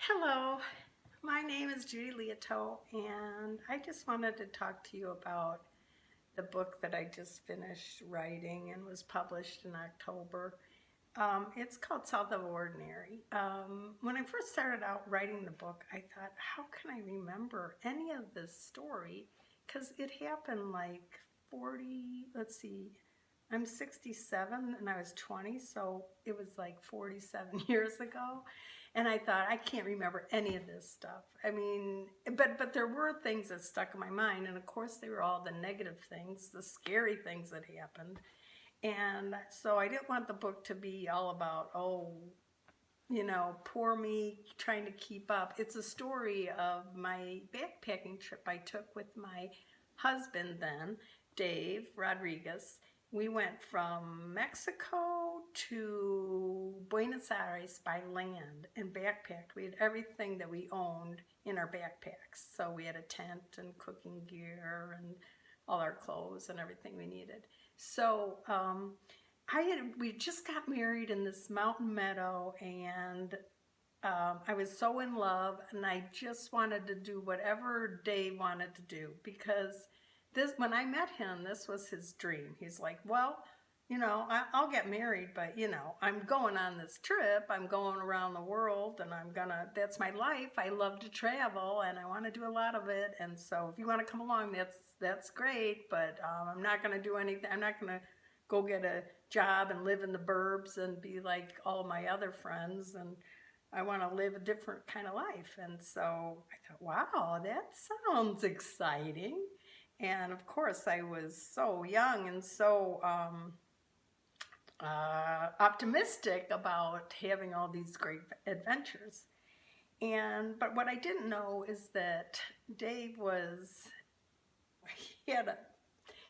Hello, my name is Judy Leoto, and I just wanted to talk to you about the book that I just finished writing and was published in October. It's called South of Ordinary. When I first started out writing the book, I thought, how can I remember any of this story? Because it happened like 40, let's see, I'm 67 and I was 20, so it was like 47 years ago. And I thought, I can't remember any of this stuff. I mean, but there were things that stuck in my mind, and of course they were all the negative things, the scary things that happened. And so I didn't want the book to be all about, poor me trying to keep up. It's a story of my backpacking trip I took with my husband then, Dave Rodriguez. We went from Mexico to Buenos Aires by land and backpacked. We had everything that we owned in our backpacks. So we had a tent and cooking gear and all our clothes and everything we needed. So we just got married in this mountain meadow, and I was so in love, and I just wanted to do whatever Dave wanted to do, because when I met him, this was his dream. He's like, well, I'll get married, but I'm going on this trip. I'm going around the world, and that's my life. I love to travel, and I want to do a lot of it. And so if you want to come along, that's great, but I'm not going to do anything. I'm not going to go get a job and live in the burbs and be like all my other friends. And I want to live a different kind of life. And so I thought, wow, that sounds exciting. And of course, I was so young and so optimistic about having all these great adventures. But what I didn't know is that Dave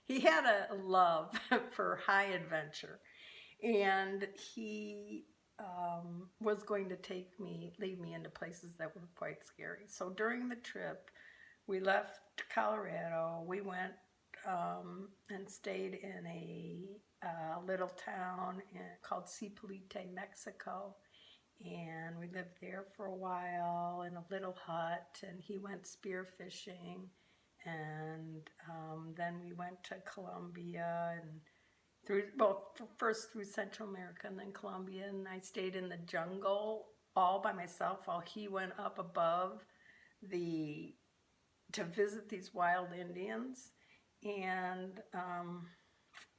he had a love for high adventure, and he was going to lead me into places that were quite scary. So during the trip, we left Colorado. We went and stayed in a little town called Cipolite, Mexico. And we lived there for a while in a little hut, and he went spearfishing. And then we went to Colombia and first through Central America and then Colombia. And I stayed in the jungle all by myself while he went up above to visit these wild Indians. And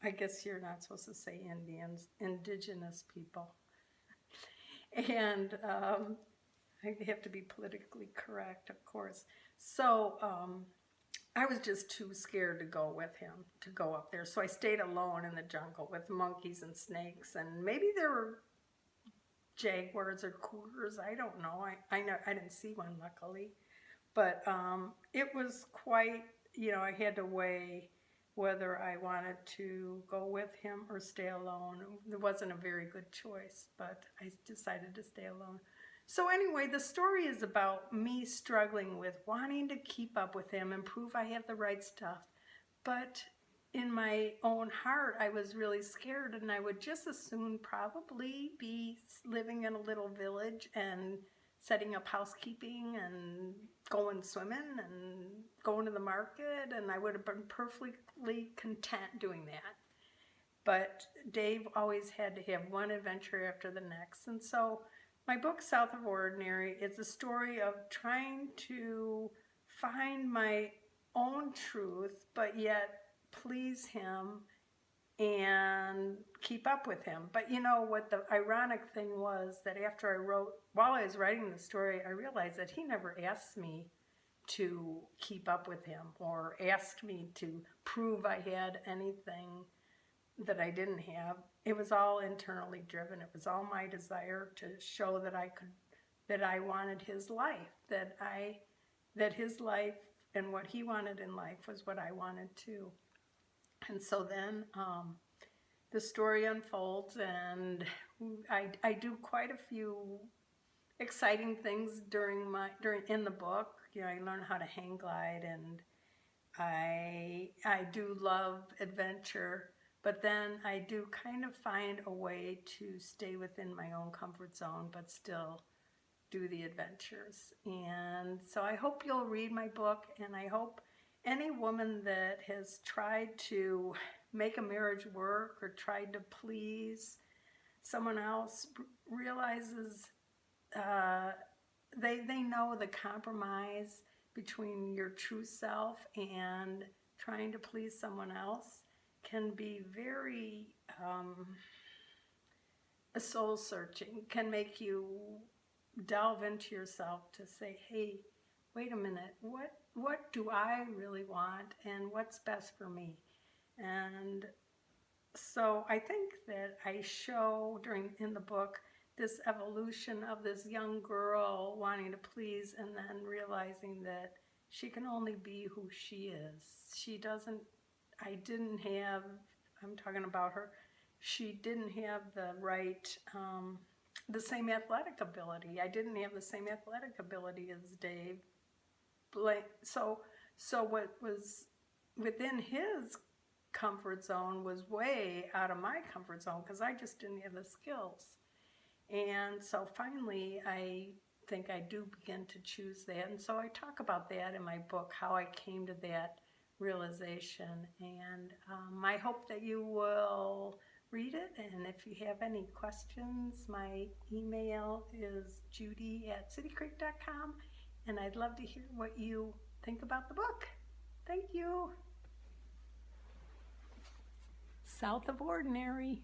I guess you're not supposed to say Indians, indigenous people. And I have to be politically correct, of course. So I was just too scared to go with him, to go up there. So I stayed alone in the jungle with monkeys and snakes, and maybe there were jaguars or cougars. I don't know. I didn't see one, luckily. But it was quite, I had to weigh whether I wanted to go with him or stay alone. It wasn't a very good choice, but I decided to stay alone. So anyway, the story is about me struggling with wanting to keep up with him and prove I have the right stuff. But in my own heart, I was really scared, and I would just as soon probably be living in a little village and setting up housekeeping and going swimming and going to the market, and I would have been perfectly content doing that. But Dave always had to have one adventure after the next. And so my book, South of Ordinary, is a story of trying to find my own truth, but yet please him and keep up with him. But what the ironic thing was, that while I was writing the story, I realized that he never asked me to keep up with him or asked me to prove I had anything that I didn't have. It was all internally driven. It was all my desire to show that I wanted his life, that his life and what he wanted in life was what I wanted too. And so then the story unfolds, and I do quite a few exciting things in the book. I learn how to hang glide, and I do love adventure, but then I do kind of find a way to stay within my own comfort zone, but still do the adventures. And so I hope you'll read my book, and I hope any woman that has tried to make a marriage work or tried to please someone else realizes they know the compromise between your true self and trying to please someone else can be very soul searching, can make you delve into yourself to say, hey, wait a minute, what do I really want and what's best for me? And so I think that I show in the book this evolution of this young girl wanting to please and then realizing that she can only be who she is. I'm talking about her, she didn't have the same athletic ability. I didn't have the same athletic ability as Dave. So what was within his comfort zone was way out of my comfort zone because I just didn't have the skills. And so finally, I think I do begin to choose that. And so I talk about that in my book, how I came to that realization. And I hope that you will read it. And if you have any questions, my email is judy@citycreek.com. And I'd love to hear what you think about the book. Thank you. South of Ordinary.